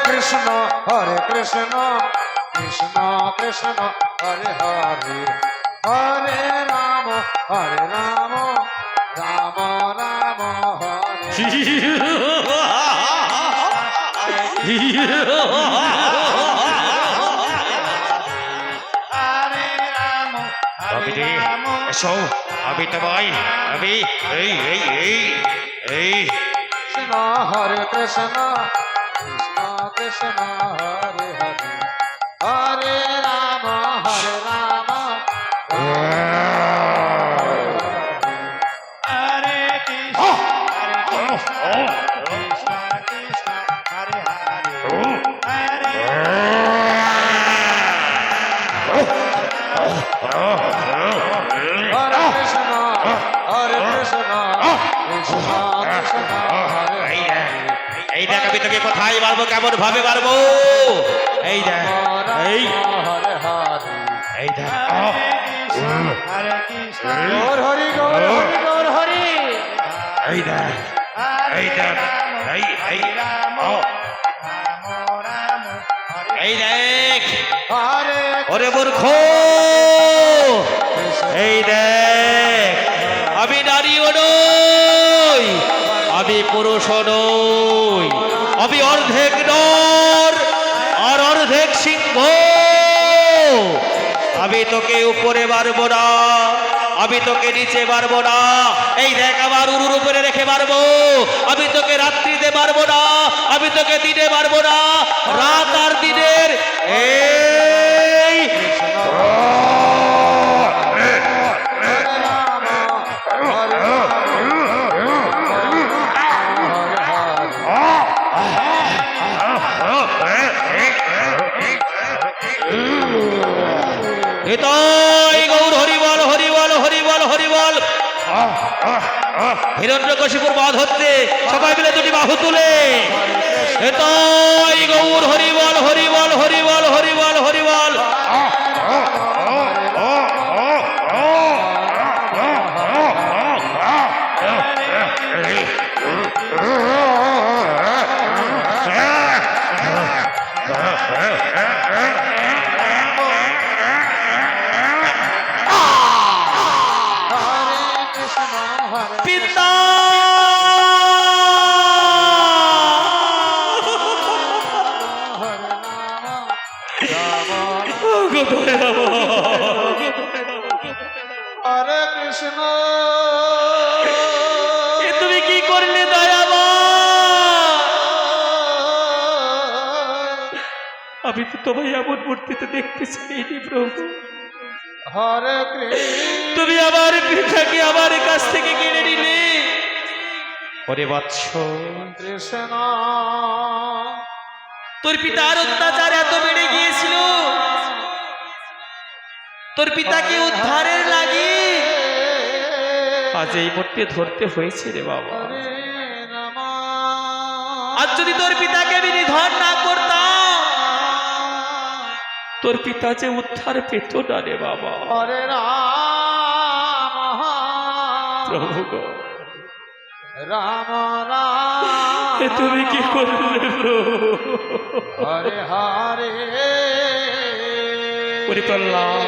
কৃষ্ণ কৃষ্ণ কৃষ্ণ হরে হরে হরে রাম রাম রাম হরে এসো আবি তবাই আবি এই এই এই এই কৃষ্ণ হরে কৃষ্ণ কৃষ্ণ কৃষ্ণ হরে হরে হরে রাম হরে রাম হরে কৃষ্ণ কৃষ্ণ কৃষ্ণ হরে হরে হরে কৃষ্ণ কৃষ্ণ কৃষ্ণ হরে এই দেখ আমি তোকে কোথায় মারবো কেমন ভাবে মারবো এই দেখ এই হরে হরে এই দেখ হরে কৃষ্ণ গৌর হরি গৌর হরি গৌর হরি এই দেখ এই দেখ এই এই এই দেখ হরে ওরে মূর্খ এই দেখ আমি নারীও নই আমি পুরুষও নই আমি অর্ধেক নর আর অর্ধেক সিংহ আমি তোকে উপরে মারবো না আমি তোকে নিচে মারবো না এই দেখ আমার উরুর উপরে রেখে মারবো আমি তোকে রাত্রিতে মারবো না আমি তোকে দিনে মারবো না রাত আর দিনের এই নিতাই গৌর হরিবল হরিবল হরিবল হরিবল হিরণ্যকশিপুর বাঁধ হচ্ছে সবাই মিলে দুটি বাহু তুলে নিতাই গৌর হরিবল হরিবল হরিবল হরিবল হরিবল পিতা হরে কৃষ্ণ তুমি কি করলে দয়াবা আমি তো তোমায় এমন মূর্তিতে দেখতে চাইনি প্রভু হরে কৃষ্ণ তুমি আমার পিতাকে আমার কাছ থেকে কিনে নিলে ওরে বৎস কৃষ্ণ তোর পিতার অত্যাচার এত বেড়ে গিয়েছিল তোর পিতাকে উদ্ধারের লাগি আজ এই মূর্তি ধরতে হয়েছে রে বাবা আজ যদি তোর পিতাকে আমি নিধন না করতাম তোর পিতা যে উদ্ধার পেত না রে বাবা হরে রাম প্রভু গো রাম রাম তুমি কি করলে প্রভু হরে হরে ওরে প্রহ্লাদ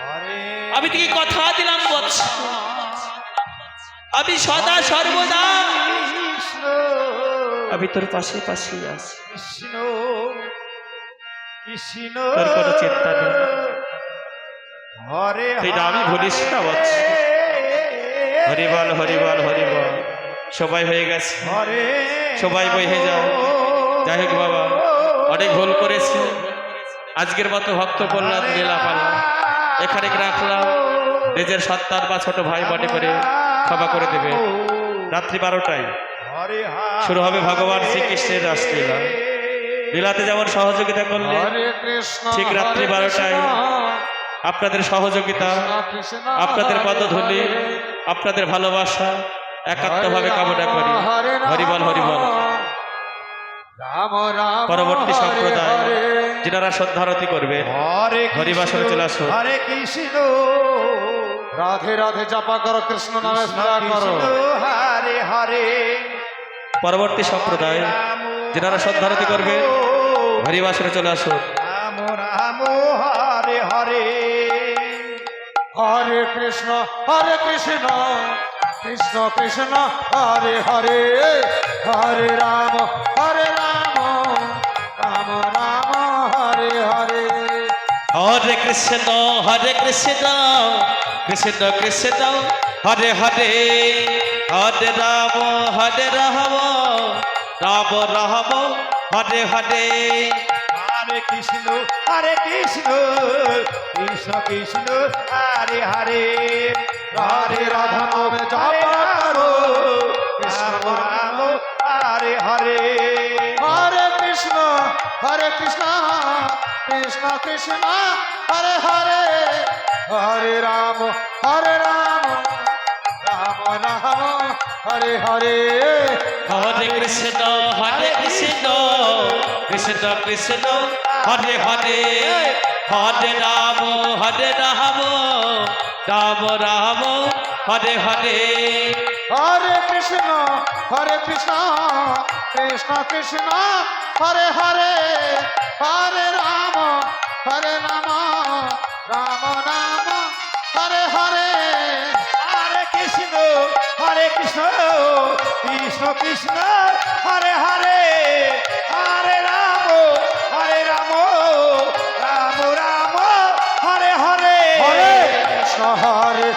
হরে আমি তোকে কথা দিলাম বৎস আমি সদা সর্বদা কৃষ্ণ আমি তোর পাশে পাশে আছি কৃষ্ণ কৃষ্ণ তোর কোনো চিন্তা নেই হরে তুই নামই ভুলিস না বৎস হরিবল হরিবল হরিবল সবাই হয়ে গেছে হরে সবাই বহে যায় যাই হোক বাবা অনেক ভুল করেছে আজকের মতো ভক্ত কল্যাণ লীলা পালা এখানে রাখলাম নিজের সন্তান বা ছোট ভাই মনে করে ক্ষমা করে দেবে রাত্রি 12টায় হরে শুরু হবে ভগবান শ্রীকৃষ্ণের রাসলীলা লীলাতে যেমন সহযোগিতা করলে হরে কৃষ্ণ ঠিক রাত্রি 12টায় আপনাদের সহযোগিতা আপনাদের পদধূলি আপনাদের ভালোবাসা একাত্মভাবে কামনা করি হরিবল হরিবল পরবর্তী সম্প্রদায় যিনারা শ্রদ্ধারতি করবে হরিবাসনে চলে আসুন হরে কৃষ্ণ রাধে রাধে জপা করো কৃষ্ণ নামে স্মরণ করো হরে হরে পরবর্তী সম্প্রদায় যেনারা সন্ধারতি করবে হরিবাসনে চলে আসুন। রাম রাম হরে হরে হরে কৃষ্ণ কৃষ্ণ কৃষ্ণ হরে হরে হরে রাম রাম রাম হরে হরে হরে কৃষ্ণ কৃষ্ণ কৃষ্ণ হরে হরে হরে রাম রাম রাম হরে হরে হরে কৃষ্ণ কৃষ্ণ কৃষ্ণ হরে হরে হরে রাধা নাম জপ করো রাম রাম হরে হরে হরে কৃষ্ণ কৃষ্ণ কৃষ্ণ হরে হরে হরে রাম রাম রাম হরে হরে হরে কৃষ্ণ কৃষ্ণ কৃষ্ণ হরে হরে হরে রাম রাম রাম হরে হরে হরে কৃষ্ণ কৃষ্ণ কৃষ্ণ হরে হরে হরে রাম রাম রাম হরে হরে হরে কৃষ্ণ কৃষ্ণ কৃষ্ণ হরে হরে হরে রাম রাম রাম হরে হরে হরে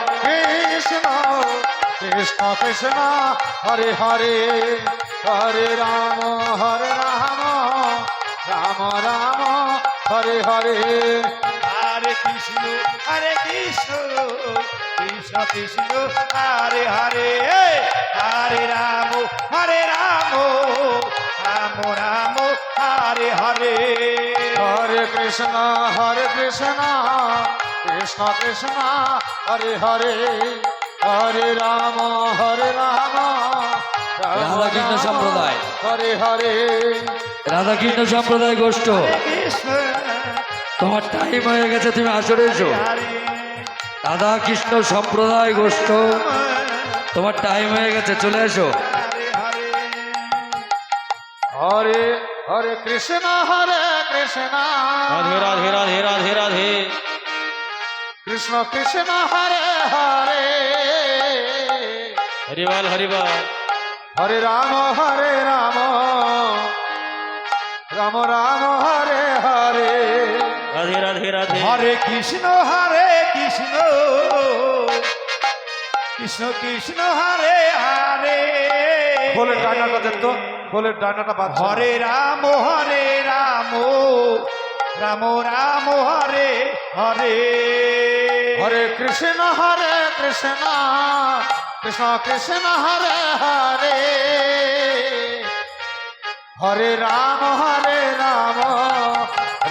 কৃষ্ণ কৃষ্ণ হরে হরে হরে রাম রাম রাম হরে হরে হরে কৃষ্ণ কৃষ্ণ কৃষ্ণ হরে হরে হরে রাম রাম রাম হরে হরে হরে কৃষ্ণ কৃষ্ণ কৃষ্ণ হরে হরে হরে রাম রাধাকৃষ্ণ সম্প্রদায় হরে হরে রাধাকৃষ্ণ সম্প্রদায় গোষ্ঠ কৃষ্ণ তোমার টাইম হয়ে গেছে, তুমি আসরে এসো। রাধাকৃষ্ণ সম্প্রদায় গোষ্ঠ তোমার টাইম হয়ে গেছে, চলে এসো। হরে হরে কৃষ্ণ কৃষ্ণ রাধে রাধে রাধে রাধে রাধে কৃষ্ণ কৃষ্ণ হরে হরে হরিবল হরিবল হরে রাম রাম রাম হরে হরে রাধে রাধে রাধে হরে কৃষ্ণ কৃষ্ণ কৃষ্ণ কৃষ্ণ হরে হরে খোলের ডানাটা দেন তো, খোলের ডানাটা বাদ হরে রাম রাম রাম হরে হরে হরে কৃষ্ণ কৃষ্ণ কৃষ্ণ কৃষ্ণ হরে হরে হরে রাম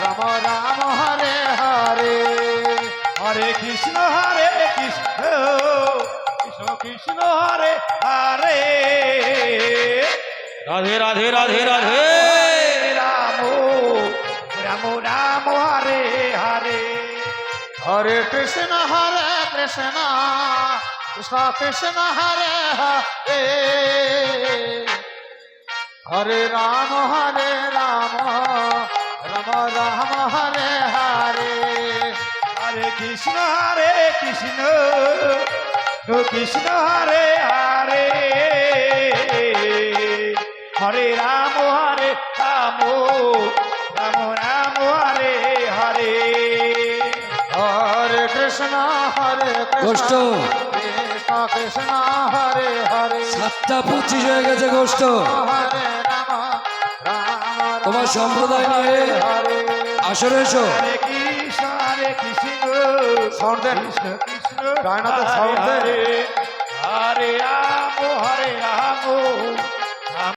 রাম রাম হরে হরে হরে কৃষ্ণ কৃষ্ণ কৃষ্ণ কৃষ্ণ হরে হরে রাধে রাধে রাধে রাধে রাম রাম রাম হরে হরে হরে কৃষ্ণ কৃষ্ণ কৃষ্ণ কৃষ্ণ হরে হরে হরে রাম রাম রাম হরে হরে হরে কৃষ্ণ কৃষ্ণ কৃষ্ণ হরে হরে হরে রাম রাম রাম হরে হরে হরে কৃষ্ণ গোষ্ঠ কৃষ্ণ কৃষ্ণ হরে হরে 7:25 হয়ে গেছে গোষ্ঠ। হরে রাম রাম তোমার সম্প্রদায় নিয়ে হরে আসরে এসো। হরে কৃষ্ণ সাউন্ড দেন, কৃষ্ণ কৃষ্ণ ডানাতে সাউন্ড দেন। হরে রাম